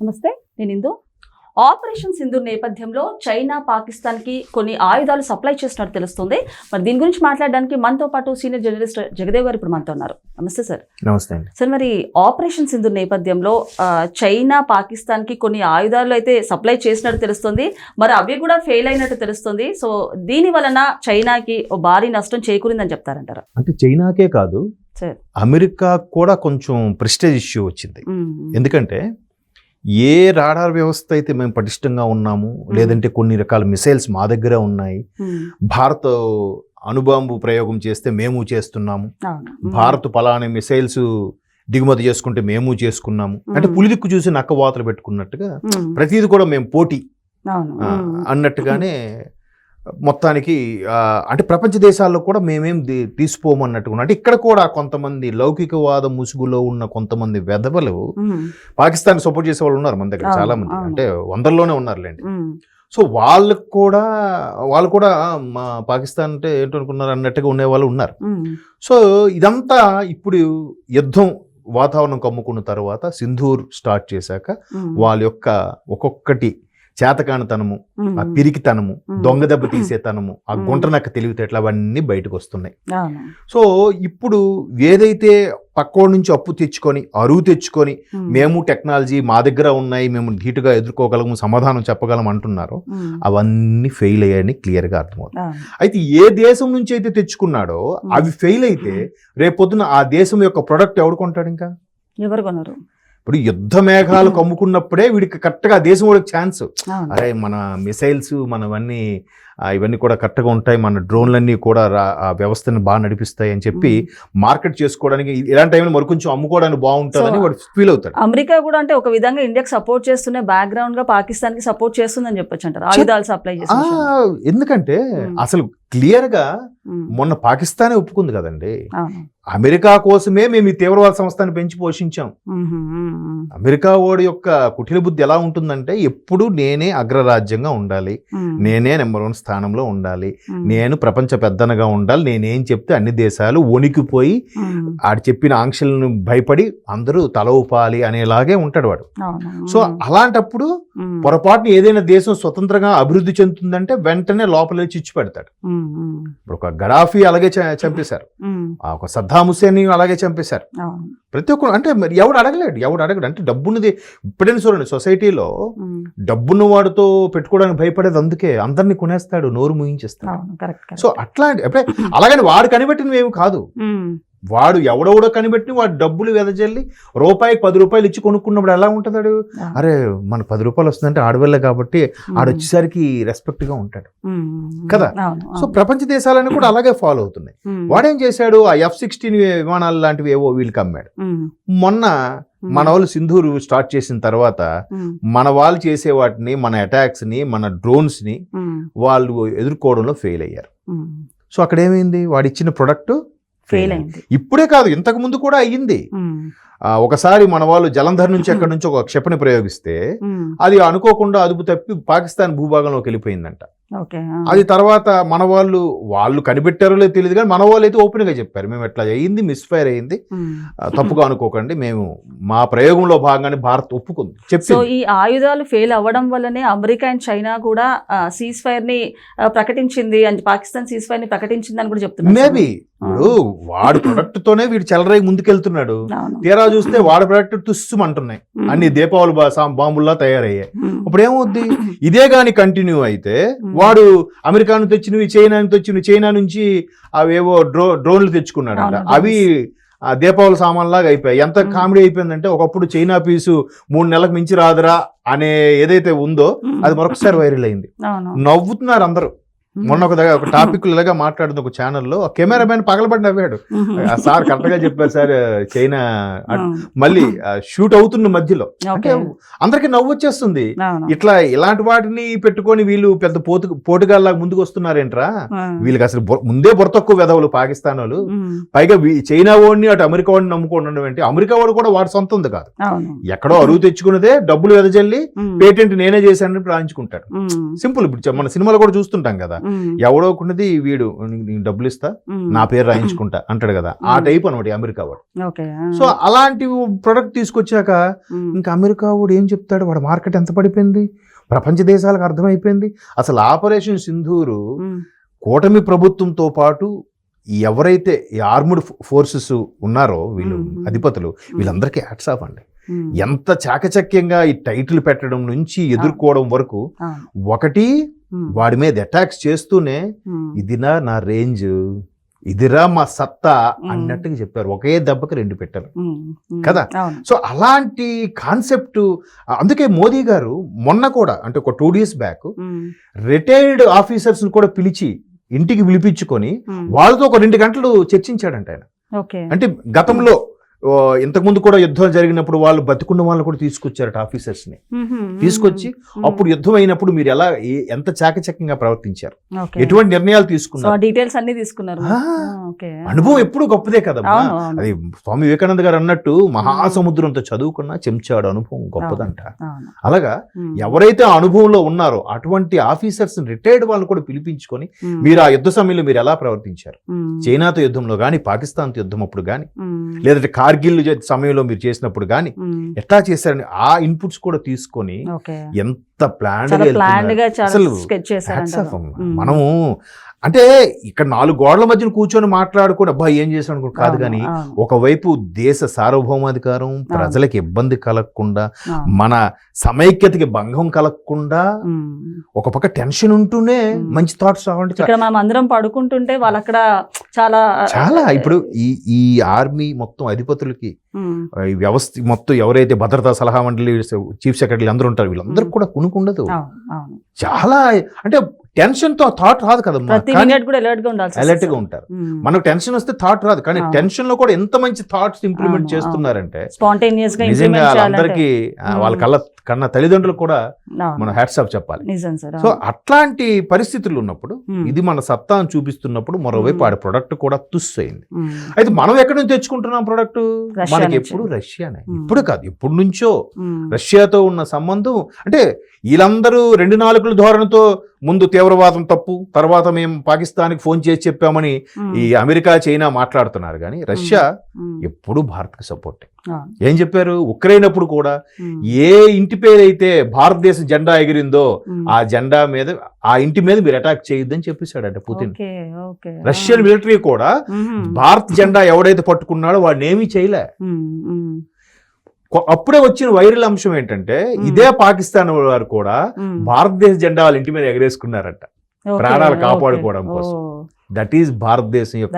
నమస్తే, నేను ఇందు. ఆపరేషన్ సింధూర్ నేపథ్యంలో చైనా పాకిస్తాన్ కి కొన్ని ఆయుధాలు సప్లై చేసినట్టు తెలుస్తుంది. మరి దీని గురించి మాట్లాడడానికి మనతో పాటు సీనియర్ జర్నలిస్ట్ జగదేవ్ గారు ఇప్పుడు మనతో ఉన్నారు. నమస్తే సార్. నమస్తే అండి. సార్, మరి ఆపరేషన్ సింధూర్ నేపథ్యంలో చైనా పాకిస్తాన్ కి కొన్ని ఆయుధాలు అయితే సప్లై చేసినట్టు తెలుస్తుంది. మరి అవి కూడా ఫెయిల్ అయినట్టు తెలుస్తుంది. సో దీని వలన చైనాకి భారీ నష్టం చేకూరిందని చెప్తారంటారా? అంటే చైనాకే కాదు, అమెరికా కూడా కొంచెం ప్రెస్టేజ్ ఇష్యూ వచ్చింది. ఎందుకంటే ఏ రాడార్ వ్యవస్థ అయితే మేము పటిష్టంగా ఉన్నాము, లేదంటే కొన్ని రకాల మిసైల్స్ మా దగ్గర ఉన్నాయి, భారత్ అణుబాంబు ప్రయోగం చేస్తే మేము చేస్తున్నాము, భారత్ పలానా మిసైల్స్ దిగుమతి చేసుకుంటే మేము చేసుకున్నాము, అంటే పులిదిక్కు చూసి నక్క వాతలు పెట్టుకున్నట్టుగా ప్రతిదీ కూడా మేము పోటీ అన్నట్టుగానే మొత్తానికి అంటే ప్రపంచ దేశాల్లో కూడా మేమేం తీసుకోమన్నట్టుగా. అంటే ఇక్కడ కూడా కొంతమంది లౌకికవాద ముసుగులో ఉన్న కొంతమంది వెధవలు పాకిస్తాన్ సపోర్ట్ చేసే వాళ్ళు ఉన్నారు మన దగ్గర చాలా మంది, అంటే వందల్లోనే ఉన్నారులేండి. సో వాళ్ళు కూడా మా పాకిస్తాన్ అంటే ఏంటనుకున్నారు అన్నట్టుగా ఉండే వాళ్ళు ఉన్నారు. సో ఇదంతా ఇప్పుడు యుద్ధం వాతావరణం కమ్ముకున్న తర్వాత సింధూర్ స్టార్ట్ చేశాక వాళ్ళ యొక్క ఒక్కొక్కటి చేతకానితనము, ఆ పిరికితనము, దొంగ దెబ్బ తీసేతనము, ఆ గుంటనక్క తెలివితేటలు అవన్నీ బయటకు వస్తున్నాయి. సో ఇప్పుడు ఏదైతే పక్కోడి నుంచి అప్పు తెచ్చుకొని అరువు తెచ్చుకొని మేము టెక్నాలజీ మా దగ్గర ఉన్నాయి, మేము ధీటుగా ఎదుర్కోగలము, సమాధానం చెప్పగలం అంటున్నారో అవన్నీ ఫెయిల్ అయ్యాయని క్లియర్గా అర్థమవుతుంది. అయితే ఏ దేశం నుంచి అయితే తెచ్చుకున్నాడో అవి ఫెయిల్ అయితే రేపొద్దున ఆ దేశం యొక్క ప్రొడక్ట్ ఎవడు కొంటాడు? ఇంకా ఎవరు కొనరు. ఇప్పుడు యుద్ధ మేఘాలు కమ్ముకున్నప్పుడే వీడికి కరెక్ట్గా దేశం వాడికి ఛాన్స్, అరే మన మిసైల్స్ ఇవన్నీ కూడా కరెక్ట్గా ఉంటాయి, మన డ్రోన్లన్నీ కూడా ఆ వ్యవస్థను బాగా నడిపిస్తాయి అని చెప్పి మార్కెట్ చేసుకోవడానికి ఇలాంటి టైంలో మరి కొంచెం అమ్ముకోవడానికి బాగుంటుందని వాడు ఫీల్ అవుతాడు. అమెరికా కూడా అంటే ఒక విధంగా ఇండియాకి సపోర్ట్ చేస్తూనే బ్యాక్గ్రౌండ్ గా పాకిస్తాన్ కి సపోర్ట్ చేస్తుందని చెప్పొచ్చు అంటారు, ఆయుధాలు సప్లై చేసి. ఎందుకంటే అసలు క్లియర్ గా మొన్న పాకిస్తానే ఒప్పుకుంది కదండి, అమెరికా కోసమే మేము ఈ తీవ్రవాద సంస్థను పెంచి పోషించాం. అమెరికా వాడి యొక్క కుటిల బుద్ధి ఎలా ఉంటుందంటే ఎప్పుడు నేనే అగ్రరాజ్యంగా ఉండాలి, నేనే నెంబర్ 1 స్థానంలో ఉండాలి, నేను ప్రపంచ పెద్దనగా ఉండాలి, నేనేం చెప్తే అన్ని దేశాలు వణికిపోయి ఆడు చెప్పిన ఆంక్షలను భయపడి అందరూ తల ఊపాలి అనేలాగే ఉంటాడు వాడు. సో అలాంటప్పుడు పొరపాటున ఏదైనా దేశం స్వతంత్రంగా అభివృద్ధి చెందుతుందంటే వెంటనే లోపల చిచ్చు పెడతాడు. ఇప్పుడు ఒక గడాఫీ అలాగే చంపేశారు, ఒక సద్దాం హుస్సేన్ అలాగే చంపేశారు. ప్రతి ఒక్కరు అంటే మరి ఎవడు అడగలేడు అంటే డబ్బున్నది. ఇప్పుడైనా చూడండి, సొసైటీలో డబ్బున్న వాడితో పెట్టుకోవడానికి భయపడేది అందుకే, అందరినీ కొనేస్తాడు, నోరు ముయించేస్తాడు. సో అట్లాంటి అప్పుడే అలాగని వాడు కనిపెట్టినవి ఏమి కాదు, వాడు ఎవడెవడో కనిపెట్టి వాడు డబ్బులు వెదజల్లి రూపాయికి 10 రూపాయలు ఇచ్చి కొనుక్కున్నప్పుడు ఎలా ఉంటుందాడు? అరే మన 10 రూపాయలు వస్తుందంటే ఆడవల్లే కాబట్టి ఆడొచ్చేసరికి రెస్పెక్ట్ గా ఉంటాడు కదా. సో ప్రపంచ దేశాలన్నీ కూడా అలాగే ఫాలో అవుతున్నాయి. వాడేం చేశాడు, ఆ F-16 విమానాలు లాంటివి ఏవో వీళ్ళకి అమ్మాడు. మొన్న మన వాళ్ళు సింధూర్ స్టార్ట్ చేసిన తర్వాత మన వాళ్ళు చేసే వాటిని, మన అటాక్స్ ని, మన డ్రోన్స్ ని వాళ్ళు ఎదుర్కోవడంలో ఫెయిల్ అయ్యారు. సో అక్కడ ఏమైంది, వాడు ఇచ్చిన ప్రొడక్ట్ ఫెయిల్ అయింది. ఇప్పుడే కాదు, ఇంతకు ముందు కూడా అయ్యింది. ఒకసారి మన వాళ్ళు జలంధర్ నుంచి అక్కడి నుంచి ఒక క్షిపణి ప్రయోగిస్తే అది అనుకోకుండా అదుపు తప్పి పాకిస్తాన్ భూభాగంలోకి వెళ్ళిపోయిందంట. అది తర్వాత మన వాళ్ళు కనిపెట్టారో లేదో తెలియదు, కానీ మన వాళ్ళు అయితే ఓపెన్ గా చెప్పారు, మేము ఎట్లా అయ్యింది, మిస్ఫైర్ అయ్యింది, తప్పుగా అనుకోకండి, మేము మా ప్రయోగంలో భాగంగానే భారత్ ఒప్పుకుంది చెప్పి. సో ఈ ఆయుధాలు ఫెయిల్ అవ్వడం వల్లనే అమెరికా అండ్ చైనా కూడా సీజ్ ఫైర్ ని ప్రకటించింది, అని పాకిస్తాన్ సీజ్ ఫైర్ ని ప్రకటించింది అని కూడా చెప్తున్నారు. మేబీ ఇప్పుడు వాడు ప్రొడక్ట్ తోనే వీడు చెలరై ముందుకెళ్తున్నాడు, తీరా చూస్తే వాడి ప్రొడక్ట్ తుస్సుమంటున్నాయి, అన్ని దీపావళి బాంబుల్లా తయారయ్యాయి. ఇప్పుడు ఏమవుద్ది, ఇదే గాని కంటిన్యూ అయితే వాడు అమెరికా నుంచి తెచ్చినవి, చైనా నుంచి అవేవో డ్రోన్లు తెచ్చుకున్నాడు, అవి దీపావళి సామాన్లాగా అయిపోయాయి. ఎంత కామెడీ అయిపోయిందంటే ఒకప్పుడు చైనా పీసు 3 నెలలకు మించి రాదురా అనే ఏదైతే ఉందో అది మరొకసారి వైరల్ అయింది. నవ్వుతున్నారు అందరూ. మొన్న ఒక టాపిక్ ఇలాగా మాట్లాడుతుంది ఒక ఛానల్లో, కెమెరామెన్ పగలబడి నవ్వాడు. సార్ కరెక్ట్ గా చెప్పారు సార్, చైనా మళ్ళీ షూట్ అవుతున్న మధ్యలో అంటే అందరికి నవ్వు వచ్చేస్తుంది. ఇలాంటి వాటిని పెట్టుకొని వీళ్ళు పెద్ద పోటుగాళ్ళలాగా ముందుకు వస్తున్నారేంట్రా, వీళ్ళకి అసలు ముందే బుర్ర తక్కువ వెధవలు పాకిస్తాన్ వాళ్ళు, పైగా చైనా వాడిని అటు అమెరికా వాడిని నమ్ముకోవడం ఏంటి? అమెరికా వాడు కూడా వాడి సొంత ఉంది కాదు, ఎక్కడో అరువు తెచ్చుకున్నదే డబ్బులు వెదజల్లి పేటెంట్ నేనే చేశానని రాయించుకుంటాడు. సింపుల్. ఇప్పుడు మన సినిమాలో కూడా చూస్తుంటాం కదా, ఎవడో ఒకటి వీడు నీకు డబ్బులు ఇస్తా నా పేరు రాయించుకుంటా అంటాడు కదా, ఆ టైప్ అనమాట అమెరికా వాడు. సో అలాంటి ప్రొడక్ట్ తీసుకొచ్చాక ఇంకా అమెరికా వాడు ఏం చెప్తాడు, వాడు మార్కెట్ ఎంత పడిపోయింది, ప్రపంచ దేశాలకు అర్థమైపోయింది. అసలు ఆపరేషన్ సింధూరు కూటమి ప్రభుత్వంతో పాటు ఎవరైతే ఈ ఆర్మ్డ్ ఫోర్సెస్ ఉన్నారో వీళ్ళు అధిపతులు, వీళ్ళందరికీ హ్యాట్స్ ఆఫ్ అండి. ఎంత చాకచక్యంగా ఈ టైటిల్ పెట్టడం నుంచి ఎదుర్కోవడం వరకు, ఒకటి వాడి మీద అటాక్స్ చేస్తూనే ఇదినా నా రేంజ్, ఇదిరా మా సత్తా అన్నట్టుగా చెప్పారు. ఒకే దెబ్బకి 2 పెట్టారు కదా. సో అలాంటి కాన్సెప్ట్, అందుకే మోదీ గారు మొన్న కూడా అంటే ఒక 2 days బ్యాక్ రిటైర్డ్ ఆఫీసర్స్ కూడా పిలిచి ఇంటికి పిలిపించుకొని వాళ్ళతో ఒక 2 గంటలు చర్చించాడంట ఆయన. అంటే గతంలో ఇంతకుముందు కూడా యుద్ధాలు జరిగినప్పుడు వాళ్ళు బతికున్న వాళ్ళు కూడా తీసుకొచ్చారట ఆఫీసర్స్ ని. తీసుకొచ్చి అప్పుడు యుద్ధం అయినప్పుడు మీరు ఎలా ఎంత చాకచక్యంగా ప్రవర్తించారు, ఎటువంటి నిర్ణయాలు తీసుకున్నారు, డీటెయిల్స్ అన్ని తీసుకున్నారు. అనుభవం ఎప్పుడు గొప్పదే కదమ్మా. అది స్వామి వివేకానంద గారు అన్నట్టు మహాసముద్రంతో చదువుకున్న చెంచాడు అనుభవం గొప్పదంట. అలాగా ఎవరైతే ఆ అనుభవంలో ఉన్నారో అటువంటి ఆఫీసర్స్ రిటైర్డ్ వాళ్ళని కూడా పిలిపించుకొని మీరు ఆ యుద్ధ సమయంలో మీరు ఎలా ప్రవర్తించారు, చైనాతో యుద్ధంలో గానీ, పాకిస్తాన్తో యుద్ధం అప్పుడు గానీ, లేదంటే కార్గిల్ సమయంలో మీరు చేసినప్పుడు గానీ ఎట్లా చేశారని ఆ ఇన్పుట్స్ కూడా తీసుకొని ఎంత ప్లాన్ గా అసలు మనము అంటే ఇక్కడ 4 గోడల మధ్యన కూర్చొని మాట్లాడుకుని అబ్బా ఏం చేశాను అనుకో కాదు, కానీ ఒకవైపు దేశ సార్వభౌమాధికారం, ప్రజలకు ఇబ్బంది కలగకుండా, మన సమైక్యతకి భంగం కలగకుండా, ఒక పక్క టెన్షన్ ఉంటూనే మంచి థాట్స్ రావండి. ఇక్కడ మనం అందరం పడుకుంటుంటే వాళ్ళు అక్కడ చాలా ఇప్పుడు ఈ ఆర్మీ మొత్తం అధిపతులకి ఈ వ్యవస్థ మొత్తం ఎవరైతే భద్రతా సలహా మండలి చీఫ్ సెక్రటరీ అందరూ ఉంటారు, వీళ్ళందరూ కూడా కునుకుండదు. చాలా అంటే టెన్షన్ తో థాట్ రాదు కదమ్మా, అలర్ట్ గా ఉంటారు. మనకు టెన్షన్ వస్తే థాట్ రాదు, కానీ టెన్షన్ లో కూడా ఎంత మంచి థాట్స్ ఇంప్లిమెంట్ చేస్తున్నారంటే నిజంగా వాళ్ళందరికీ వాళ్ళ కన్నా తల్లిదండ్రులు కూడా మనం హ్యాట్స్ ఆఫ్ చెప్పాలి. సో అట్లాంటి పరిస్థితులు ఉన్నప్పుడు ఇది మన సత్తాను చూపిస్తున్నప్పుడు మరోవైపు ఆ ప్రొడక్ట్ కూడా తుస్సు అయింది. అయితే మనం ఎక్కడి నుంచి తెచ్చుకుంటున్నాం ప్రొడక్ట్, మనకి ఎప్పుడు రష్యానే, ఇప్పుడు కాదు ఎప్పుడు నుంచో రష్యాతో ఉన్న సంబంధం. అంటే వీళ్ళందరూ 2 నాలుగుల ధోరణితో ముందు తీవ్రవాదం తప్పు, తర్వాత మేము పాకిస్తాన్కి ఫోన్ చేసి చెప్పామని ఈ అమెరికా, చైనా మాట్లాడుతున్నారు, కానీ రష్యా ఎప్పుడు భారత్కి సపోర్ట్. ఏం చెప్పారు, ఉక్రెయిన్ అప్పుడు కూడా ఏ ఇంటి పేరైతే భారతదేశ జెండా ఎగిరిందో ఆ జెండా మీద, ఆ ఇంటి మీద మీరు అటాక్ చేయొద్దని చెప్పేశాడట పుతిన్. రష్యన్ మిలిటరీ కూడా భారత్ జెండా ఎవడైతే పట్టుకున్నాడో వాడిని ఏమీ చేయలే. అప్పుడే వచ్చిన వైరల్ అంశం ఏంటంటే ఇదే పాకిస్తాన్ వారు కూడా భారతదేశ జెండా వాళ్ళ ఇంటి మీద ఎగరేసుకున్నారట ప్రాణాలు కాపాడుకోవడం కోసం. దట్ ఈస్ భారతదేశం యొక్క.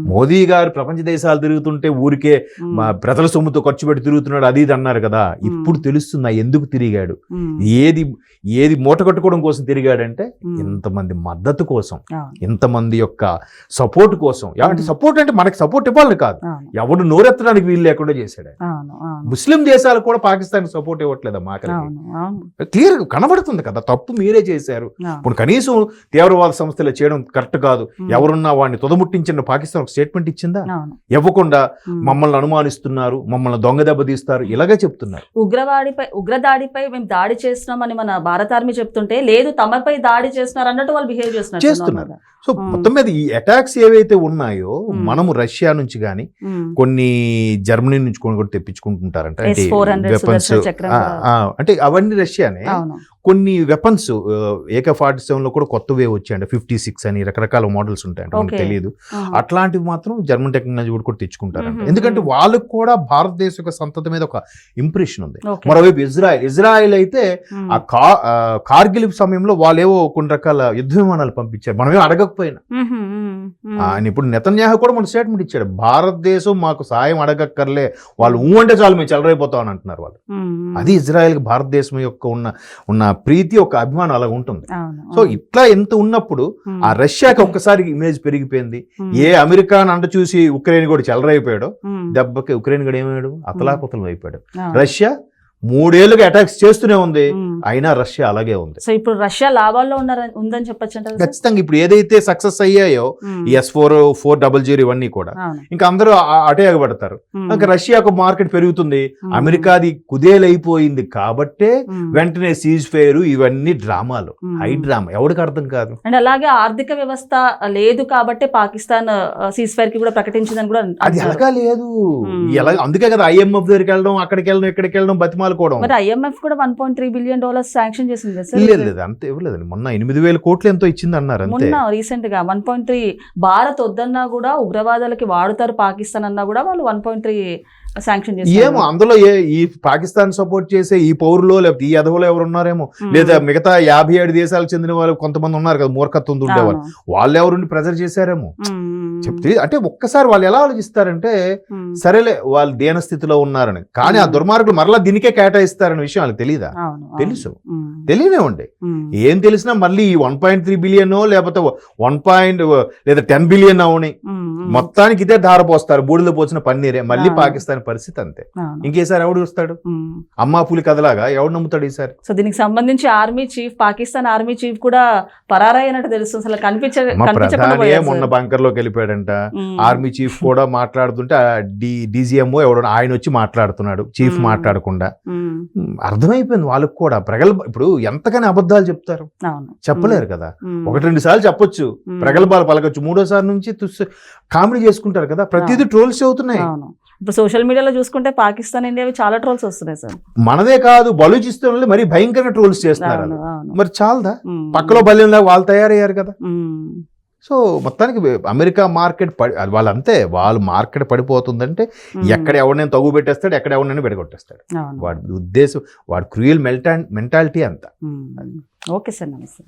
మోదీ గారు ప్రపంచ దేశాలు తిరుగుతుంటే ఊరికే మా ప్రజల సొమ్ముతో ఖర్చు పెట్టి తిరుగుతున్నాడు అది ఇది అన్నారు కదా, ఇప్పుడు తెలుస్తున్నా ఎందుకు తిరిగాడు. ఏది మూట కట్టుకోవడం కోసం తిరిగాడంటే ఇంతమంది మద్దతు కోసం, ఇంతమంది యొక్క సపోర్ట్ కోసం. అంటే సపోర్ట్ అంటే మనకి సపోర్ట్ ఇవ్వాలని కాదు, ఎవడు నోరెత్తడానికి వీలు లేకుండా చేశాడు. ముస్లిం దేశాలు కూడా పాకిస్తాన్ సపోర్ట్ ఇవ్వట్లేదమ్మా. క్లియర్ కనబడుతుంది కదా తప్పు మీరే చేశారు. ఇప్పుడు కనీసం తీవ్రవాద సంస్థ చేయడం కరెక్ట్ కాదు, ఎవరున్నా వాడిని తొదముట్టించిన పాకిస్తాన్ ఒక స్టేట్మెంట్ ఇచ్చిందా? ఇవ్వకుండా మమ్మల్ని అనుమానిస్తున్నారు, మమ్మల్ని దొంగ దెబ్బ తీస్తారు ఇలాగే చెప్తున్నారు. ఉగ్రదాడిపై మేము దాడి చేస్తున్నామని మన భారత ఆర్మీ చెప్తుంటే లేదు తమపై దాడి చేస్తున్నారు అన్నట్టు వాళ్ళు బిహేవ్ చేస్తున్నారు. సో మొత్తం మీద ఈ అటాక్స్ ఏవైతే ఉన్నాయో మనము రష్యా నుంచి కానీ కొన్ని జర్మనీ నుంచి కూడా తెప్పించుకుంటుంటారంట. వెపన్స్ అంటే అవన్నీ రష్యానే. కొన్ని వెపన్స్ AK-47 లో కూడా కొత్త వేవ్ వచ్చాయండి, 56 అని రకరకాల మోడల్స్ ఉంటాయంట, మనకు తెలియదు. అట్లాంటివి మాత్రం జర్మన్ టెక్నాలజీ కూడా తెచ్చుకుంటారంట. ఎందుకంటే వాళ్ళకు కూడా భారతదేశ యొక్క సంతతి మీద ఒక ఇంప్రెషన్ ఉంది. మరోవైపు ఇజ్రాయెల్ అయితే ఆ కార్గిల్ సమయంలో వాళ్ళేవో కొన్ని రకాల యుద్ధ విమానాలు పంపించారు, మనమే అడగకపోయినా. ఆయన ఇప్పుడు నెతన్యాహు కూడా మన స్టేట్మెంట్ ఇచ్చాడు, భారతదేశం మాకు సాయం అడగక్కర్లే, వాళ్ళు అంటే చాలు మేము చెలరైపోతామని అంటున్నారు వాళ్ళు. అది ఇజ్రాయెల్ కి భారతదేశం యొక్క ఉన్న ప్రీతి, ఒక అభిమానం అలా ఉంటుంది. సో ఇట్లా ఎంత ఉన్నప్పుడు ఆ రష్యాకి ఒక్కసారి ఇమేజ్ పెరిగిపోయింది. ఏ అమెరికా అంట చూసి ఉక్రెయిన్ కూడా చెలరైపోయాడు, దెబ్బకి ఉక్రెయిన్ కూడా ఏమయ్యాడు, అతలాకుతలం అయిపోయాడు. రష్యా 3 ఏళ్ళుగా అటాక్స్ చేస్తూనే ఉంది, ఉమ్. అయినా రష్యా అలాగే ఉంది. సో ఇప్పుడు రష్యా లాభాల్లో ఉందని చెప్పొచ్చు అంటారు సార్? ఖచ్చితంగా ఇప్పుడు ఏదైతే సక్సెస్ అయ్యాయో ఈ S-400 ఇవన్నీ కూడా అవును. ఇంకా అందరూ అటే ఎగబడతారు. ఉమ్. ఇంకా రష్యాకు మార్కెట్ పెరుగుతుంది, ఉమ్. అమెరికాది కుదేలైపోయింది కాబట్టే ఉమ్. వెంటనే సీజ్ ఫైర్ ఇవన్నీ డ్రామాలు, ఉమ్. హై డ్రామా, ఎవరికి అర్థం కాదు. అండ్ అలాగే ఆర్థిక వ్యవస్థ లేదు కాబట్టి పాకిస్తాన్ సీజ్ ఫైర్ కి కూడా ప్రకటించిందని కూడా అది అంటున్నారు. ఎలాగా లేదు, ఉమ్. ఎలా అందుకే కదా IMF దగ్గరికి వెళ్ళడం, అక్కడికి వెళ్ళడం, ఇక్కడికి వెళ్ళడం, బతిమాలుకోవడం. మరి IMF కూడా $1.3 బిలియన్ శాంక్షన్ చేసింది కదా సార్? లేదు లేదు అంతే ఇవ్వలేదండి, మొన్న 8,000 కోట్లు ఎంతో ఇచ్చింది అన్నారు అంతే. మొన్న రీసెంట్ గా 1.3 భారత్ వద్దన్నా కూడా ఉగ్రవాదాలకి వాడుతారు పాకిస్తాన్ అన్నా కూడా వాళ్ళు 1.3 శాంక్షన్ ఏమో చేస్తారు. అందులో ఈ పాకిస్తాన్ సపోర్ట్ చేసే ఈ పౌరులో లేకపోతే ఈ అదవులో ఎవరు ఉన్నారేమో, లేదా మిగతా 57 దేశాలకు చెందిన వాళ్ళు కొంతమంది ఉన్నారు కదా మూర్ఖత్వం ఉండేవాళ్ళు, వాళ్ళు ఎవరుండి ప్రెజర్ చేశారేమో చెప్తే. అంటే ఒక్కసారి వాళ్ళు ఎలా ఆలోచిస్తారంటే సరేలే వాళ్ళు దీన స్థితిలో ఉన్నారని, కానీ ఆ దుర్మార్గులు మరలా దీనికే కేటాయిస్తారనే విషయం వాళ్ళకి తెలీదా? తెలుసు, తెలియనే ఉండే. ఏం తెలిసినా మళ్ళీ ఈ 1.3 బిలియన్ లేకపోతే 1 లేదా 10 బిలియన్ అవని మొత్తానికి ఇదే ధారపోస్తారు, బూడిలో పోసిన పన్నీరే. మళ్ళీ పాకిస్తాన్ పరిస్థితి అంతే. ఇంకేసారి ఎవడు చూస్తాడు? అమ్మా పులి కథలాగా ఎవడు నమ్ముతాడు ఈసారి? సో దీనికి సంబంధించి army chief, Pakistan army chief కూడా పరారైనట్టు తెలుస్తుంది. అసలు ప్రధాని మొన్న బంకర్ లోకి వెళ్ళిపోయాడంట. ఆర్మీ చీఫ్ కూడా మాట్లాడుతుంటే DGMO ఎవడో ఆయన వచ్చి మాట్లాడుతున్నాడు, చీఫ్ మాట్లాడకుండా. అర్థమైపోయింది వాళ్ళకి కూడా. ఇప్పుడు ఎంతగానో అబద్ధాలు చెప్తారు, చెప్పలేరు కదా. 1-2 సార్లు చెప్పొచ్చు, ప్రగల్భాలు పలకొచ్చు, 3వ సారి నుంచి కామెడీ చేసుకుంటారు కదా. ప్రతిదీ ట్రోల్స్ అవుతున్నాయి. ఇప్పుడు సోషల్ మీడియాలో చూసుకుంటే పాకిస్తాన్ ఇండియా చాలా ట్రోల్స్ వస్తున్నాయి సార్. మనదే కాదు, బలూచిస్తాన్ మరి భయంకరంగా ట్రోల్స్ చేస్తున్నారు. మరి చాలదా? పక్కలో బల్యంలాగా వాళ్ళు తయారయ్యారు కదా. సో మొత్తానికి అమెరికా మార్కెట్ వాళ్ళంతే, వాళ్ళ మార్కెట్ పడిపోతుందంటే ఎక్కడ ఎవరినైనా తగ్గు పెట్టేస్తాడు, ఎక్కడ ఎవరినైనా బెడగొట్టేస్తాడు. వాడి ఉద్దేశం, వాడి క్రూయల్ మెంటాలిటీ అంతా. ఓకే సార్, నమస్తే.